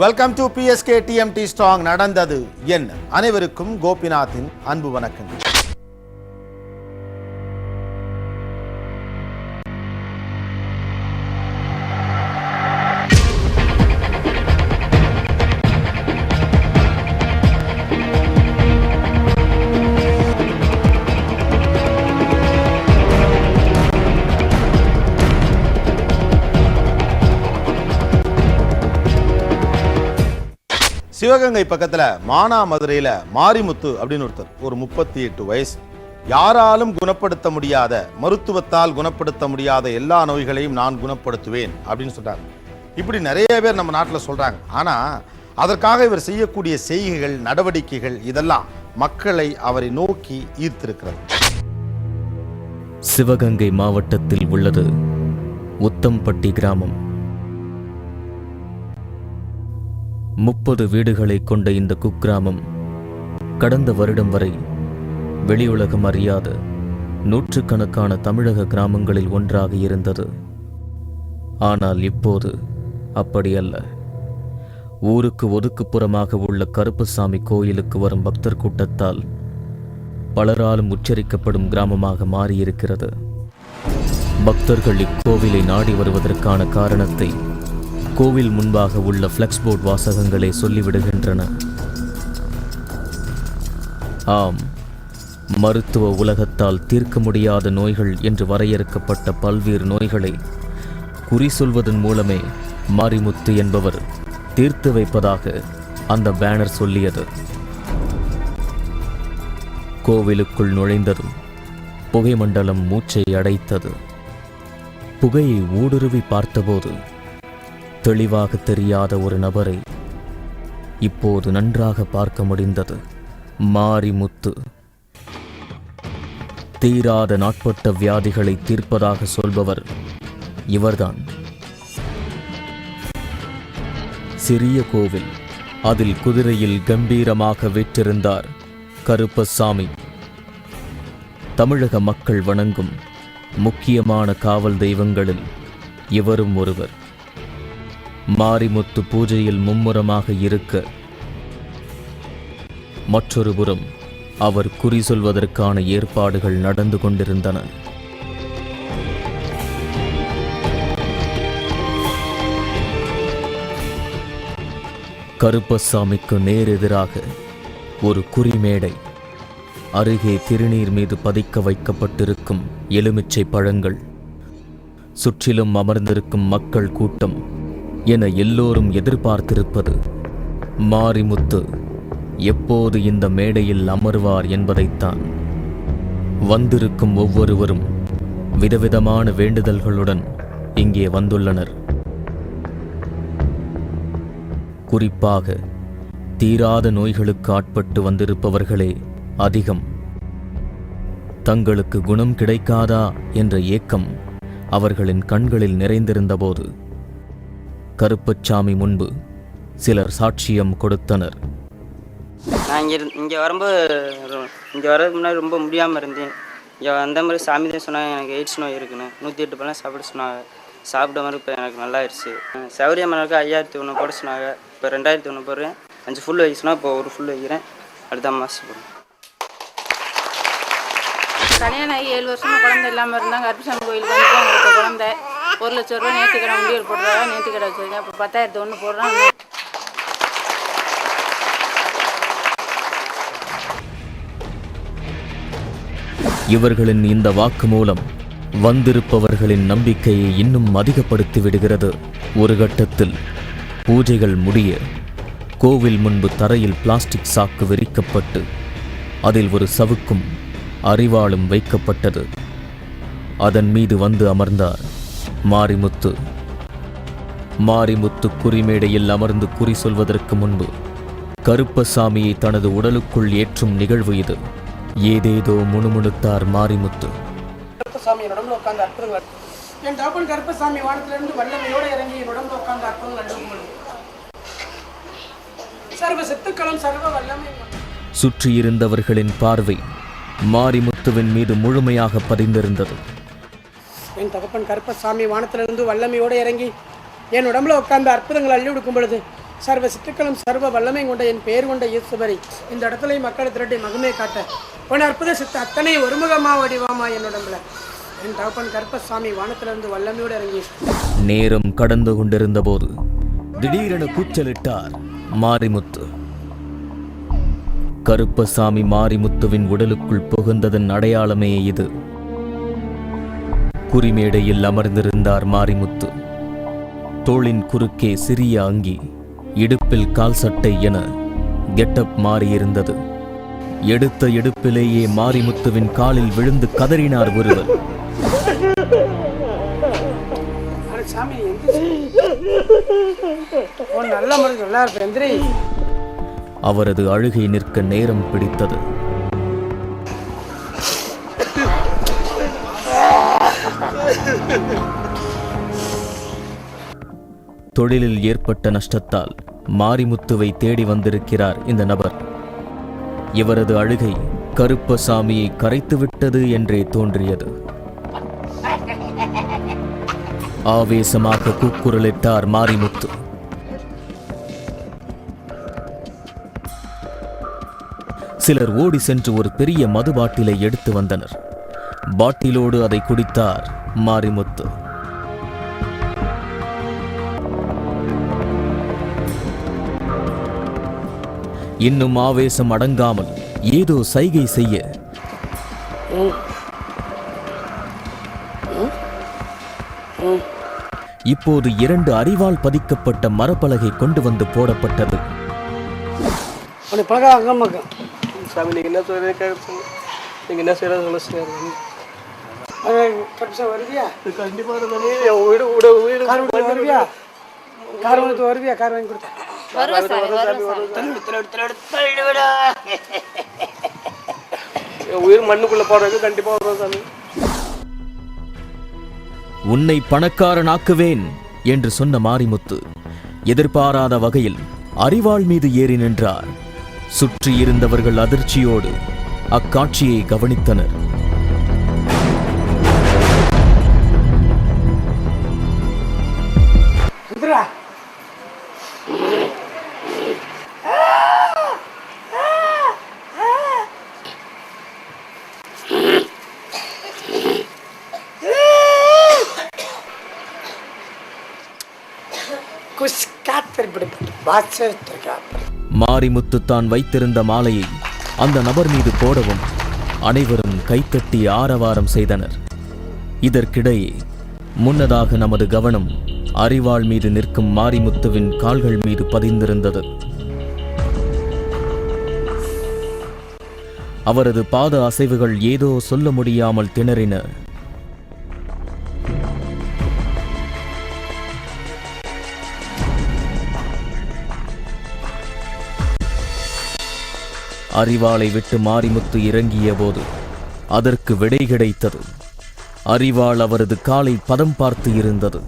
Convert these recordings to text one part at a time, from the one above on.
Welcome to PSK TMT strong. நடந்தது என்ன? அனைவருக்கும் கோபிநாத்தின் அன்பு வணக்கங்கள். சிவகங்கை பக்கத்தில் மானாமதுரையில் மாரிமுத்து அப்படின்னு ஒருத்தர், ஒரு 38 வயசு, யாராலும் குணப்படுத்த முடியாத, மருத்துவத்தால் குணப்படுத்த முடியாத எல்லா நோய்களையும் நான் குணப்படுத்துவேன் அப்படின்னு சொல்றாங்க. இப்படி நிறைய பேர் நம்ம நாட்டில் சொல்றாங்க. ஆனால் அதற்காக இவர் செய்யக்கூடிய செய்கைகள், நடவடிக்கைகள் இதெல்லாம் மக்களை அவரை நோக்கி ஈர்த்திருக்கிறது. சிவகங்கை மாவட்டத்தில் உள்ளது உத்தம்பட்டி கிராமம். 30 வீடுகளை கொண்ட இந்த குக்கிராமம் கடந்த வருடம் வரை வெளியுலகம் அறியாத நூற்றுக்கணக்கான தமிழக கிராமங்களில் ஒன்றாக இருந்தது. ஆனால் இப்போது அப்படியல்ல. ஊருக்கு ஒதுக்குப்புறமாக உள்ள கருப்பசாமி கோயிலுக்கு வரும் பக்தர் கூட்டத்தால் பலராலும் உச்சரிக்கப்படும் கிராமமாக மாறியிருக்கிறது. பக்தர்கள் இக்கோவிலை நாடி வருவதற்கான காரணத்தை கோவில் முன்பாக உள்ள ஃப்ளெக்ஸ் போர்ட் வாசகங்களே சொல்லிவிடுகின்றன. ஆம், மருத்துவ உலகத்தால் தீர்க்க முடியாத நோய்கள் என்று வரையறுக்கப்பட்ட பல்வேறு நோய்களை குறி சொல்வதன் மூலமே மாரிமுத்து என்பவர் தீர்த்து வைப்பதாக அந்த பேனர் சொல்லியது. கோவிலுக்குள் நுழைந்ததும் புகை மண்டலம் மூச்சை அடைத்தது. புகையை ஊடுருவி பார்த்தபோது தெளிவாக தெரியாத ஒரு நபரை இப்போது நன்றாக பார்க்க முடிந்தது. மாரிமுத்து தீராத நாட்பட்ட வியாதிகளை தீர்ப்பதாக சொல்பவர் இவர்தான். சிறிய கோவில், அதில் குதிரையில் கம்பீரமாக வீற்றிருந்தார் கருப்பசாமி. தமிழக மக்கள் வணங்கும் முக்கியமான காவல் தெய்வங்களில் இவரும் ஒருவர். மாரிமுத்து பூஜையில் மும்முரமாக இருக்க, மற்றொரு புறம் அவர் குறி சொல்வதற்கான ஏற்பாடுகள் நடந்து கொண்டிருந்தன. கருப்பசாமிக்கு நேரெதிராக ஒரு குறிமேடை, அருகே திருநீர் மீது பதிக்க வைக்கப்பட்டிருக்கும் எலுமிச்சை பழங்கள், சுற்றிலும் அமர்ந்திருக்கும் மக்கள் கூட்டம் என எல்லோரும் எதிர்பார்த்திருப்பது மாரிமுத்து எப்போது இந்த மேடையில் அமர்வார் என்பதைத்தான். வந்திருக்கும் ஒவ்வொருவரும் விதவிதமான வேண்டுதல்களுடன் இங்கே வந்துள்ளனர். குறிப்பாக தீராத நோய்களுக்கு ஆட்பட்டு வந்திருப்பவர்களே அதிகம். தங்களுக்கு குணம் கிடைக்காதா என்ற ஏக்கம் அவர்களின் கண்களில் நிறைந்திருந்தபோது கருப்பசாமி முன்பு சிலர் சாட்சியம் கொடுத்தனர். நான் இங்கே வரதுக்கு முன்னாடி ரொம்ப முடியாமல் இருந்தேன். இங்கே வந்த மாதிரி சாமி தான் சொன்னாங்க எனக்கு எய்ட்ஸ் நோய் இருக்குன்னு. 108 பழம் சாப்பிட சொன்னாங்க. சாப்பிட்ட மாதிரி இப்போ எனக்கு நல்லாயிருச்சு. சௌரியமனுக்கு 5001 போட சொன்னாங்க. இப்போ 2001 போடுறேன். 5 ஃபுல் வைக்கணும்னா இப்போ ஒரு ஃபுல் வைக்கிறேன். அடுத்த மாதம் போடுறேன். கல்யாணம் ஆகி 7 வருஷமாக குழந்தை இல்லாமல் இருந்தாங்க. கருப்பசாமி கோயிலுக்கு வந்து அவங்களுக்கு குழந்தை 1 லட்ச ரூபா நேர்த்திக்கடை முடியல் போடுறாங்க. நேர்த்திக்கடை வச்சுருக்கேன். இப்போ 10,001 போடுறான். இவர்களின் இந்த வாக்கு மூலம் வந்திருப்பவர்களின் நம்பிக்கையை இன்னும் அதிகப்படுத்தி விடுகிறது. ஒரு கட்டத்தில் பூஜைகள் முடிய கோவில் முன்பு தரையில் பிளாஸ்டிக் சாக்கு விரிக்கப்பட்டு அதில் ஒரு சவுக்கும் அரிவாளும் வைக்கப்பட்டது. அதன் மீது வந்து அமர்ந்தார் மாரிமுத்து. மாரிமுத்து குறிமேடையில் அமர்ந்து குறி சொல்வதற்கு முன்பு கருப்பசாமியை தனது உடலுக்குள் ஏற்றும் நிகழ்வு இது. ஏதேதோ முணுமுணுத்தார் மாரிமுத்து. கருப்பசாமி உடம்புல உட்கார்ந்து அற்புதங்கள், என் தகப்பன் கருப்பசாமி வானத்திலிருந்து வல்லமையோடு இறங்கி என் உடம்புல உட்கார்ந்து அற்புதங்கள், சர்வ சித்துக்களும் சர்வ வல்லமை. சுற்றியிருந்தவர்களின் பார்வை மாரிமுத்துவின் மீது முழுமையாக பதிந்திருந்தது. என் தகப்பன் கருப்பசாமி வானத்திலிருந்து வல்லமையோடு இறங்கி என் உடம்புல உட்கார்ந்து அற்புதங்கள் அள்ளி கொடுக்கும் பொழுது சர்வ சித்துக்களும் சர்வ வல்லமை கொண்ட என் பெயர் கொண்ட ஈஸ்வரி இந்த இடத்துல மக்களை திரட்டி மகமே காட்ட உன் அற்புத சித்த அத்தனை ஒருமுகமா வடிவாமா என் உடம்புல என் தகப்பன் கருப்பசாமி வானத்திலிருந்து வல்லமையோடு இறங்கி நேரம் கடந்து கொண்டிருந்த போது திடீரென கூச்சலிட்டார் மாரிமுத்து. கருப்பசாமி மாரிமுத்துவின் உடலுக்குள் புகுந்ததன் அடையாளமே இது. குறிமேடையில் அமர்ந்திருந்தார் மாரிமுத்து. தோளின் குறுக்கே சிறிய அங்கி, இடுப்பில் கால் சட்டை என கெட்டப் மாறியிருந்தது. எடுத்த எடுப்பிலேயே மாரிமுத்துவின் காலில் விழுந்து கதறினார் ஒருவர். சாமி நல்ல மருந்து நல்லா இருப்பேன். அவரது அழுகை நிற்க நேரம் பிடித்தது. தொழிலில் ஏற்பட்ட நஷ்டத்தால் மாரிமுத்துவை தேடி வந்திருக்கிறார் இந்த நபர். இவரது அழுகை கருப்பசாமியை கரைத்துவிட்டது என்றே தோன்றியது. ஆவேசமாக கூக்குரலிட்டார் மாரிமுத்து. சிலர் ஓடி சென்று ஒரு பெரிய மது பாட்டிலை எடுத்து வந்தனர். பாட்டிலோடு அதை குடித்தார் மாரிமுத்து. இன்னும் ஆவேசம் அடங்காமல் ஏதோ சைகை செய்ய இப்போது 2 அரிவாள் பதிக்கப்பட்ட மரப்பலகை கொண்டு வந்து போடப்பட்டது. சாமி நீங்க என்ன சொல்றீங்க? நீங்க என்ன செய்யறது வருவியா? கண்டிப்பா வருவியா? கார் வருவியா? கார் வாங்கி கொடுத்தேன். உயிர் மண்ணுக்குள்ள போறது கண்டிப்பா வரும் சாமி. உன்னை பணக்காரனாக்குவேன் என்று சொன்ன மாரிமுத்து எதிர்பாராத வகையில் அரிவாள் மீது ஏறி நின்றார். சுற்றி இருந்தவர்கள் அதிர்ச்சியோடு அக்காட்சியை கவனித்தனர். மாரிமுத்து தான் வைத்திருந்த மாலையை அந்த நபர் மீது போடவும் அனைவரும் கைத்தட்டி ஆரவாரம் செய்தனர். இதற்கிடையே முன்னதாக நமது கவனம் அரிவாள் மீது நிற்கும் மாரிமுத்துவின் கால்கள் மீது பதிந்திருந்தது. அவரது பாத அசைவுகள் ஏதோ சொல்ல முடியாமல் திணறின. அரிவாளை விட்டு மாரிமுத்து இறங்கிய போது அதற்கு விடை கிடைத்தது. அரிவாள் அவரது காலை பதம் பார்த்து இருந்தது.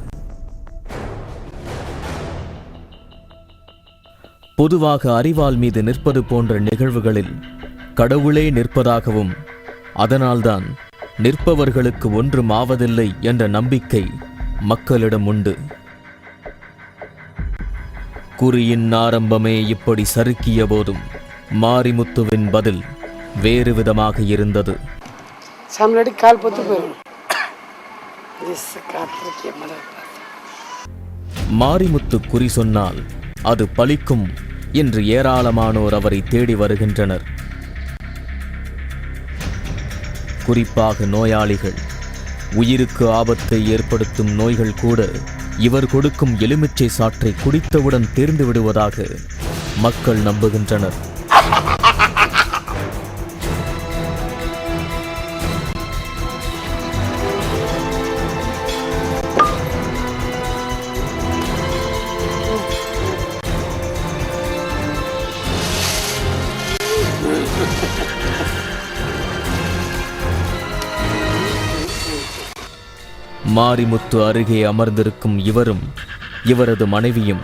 பொதுவாக அரிவாள் மீது நிற்பது போன்ற நிகழ்வுகளில் கடவுளே நிற்பதாகவும் அதனால்தான் நிற்பவர்களுக்கு ஒன்றும் ஆவதில்லை என்ற நம்பிக்கை மக்களிடம் உண்டு. குறியின் ஆரம்பமே இப்படி சறுக்கிய போதும் மாரிமுத்துவின் பதில் வேறு விதமாக இருந்தது. மாரிமுத்து குறி சொன்னால் அது பலிக்கும் என்று ஏராளமானோர் அவரை தேடி வருகின்றனர். குறிப்பாக நோயாளிகள், உயிருக்கு ஆபத்தை ஏற்படுத்தும் நோய்கள் கூட இவர் கொடுக்கும் எலுமிச்சை சாற்றை குடித்தவுடன் தீர்ந்து விடுவதாக மக்கள் நம்புகின்றனர். மாரிமுத்து அருகே அமர்ந்திருக்கும் இவரும் இவரது மனைவியும்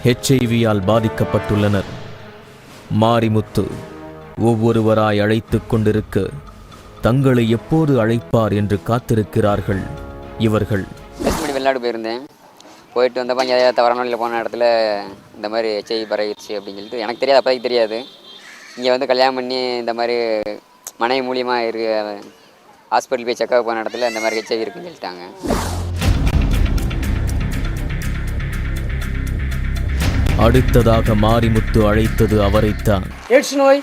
HIV-யால் பாதிக்கப்பட்டுள்ளனர். மாரிமுத்து ஒவ்வொருவராய் அழைத்துக் கொண்டிருக்க தங்களை எப்போது அழைப்பார் என்று காத்திருக்கிறார்கள் இவர்கள். வெளிநாடு போயிருந்தேன். போயிட்டு வந்தப்போ இங்கே தவறான வழியில் போன இடத்துல இந்த மாதிரி ஹெச்ஐவி பரவிடுச்சு அப்படின்னு சொல்லிட்டு எனக்கு தெரியாது, அப்போதைக்கு தெரியாது. இங்கே வந்து கல்யாணம் பண்ணி இந்த மாதிரி மனைவி மூலியமாக ஹாஸ்பிட்டல் போய் செக்அப் போன இடத்துல இந்த மாதிரி ஹெச்ஐவி இருக்குன்னு சொல்லிட்டாங்க. அடுத்ததாக மாரிமுத்து அழைத்தது அவரைத்தான். எய்ட்ஸ் நோய்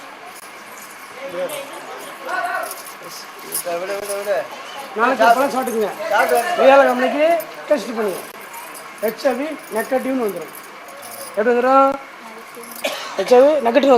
நாளைக்கு அப்பெல்லாம் சாப்பிட்டுக்குங்க. வியாழக்கிழமைக்கு டெஸ்ட் பண்ணுங்க. ஹெச்ஐவி நெகட்டிவ்னு வந்துடும். எப்படி வந்துடும்? HIV negative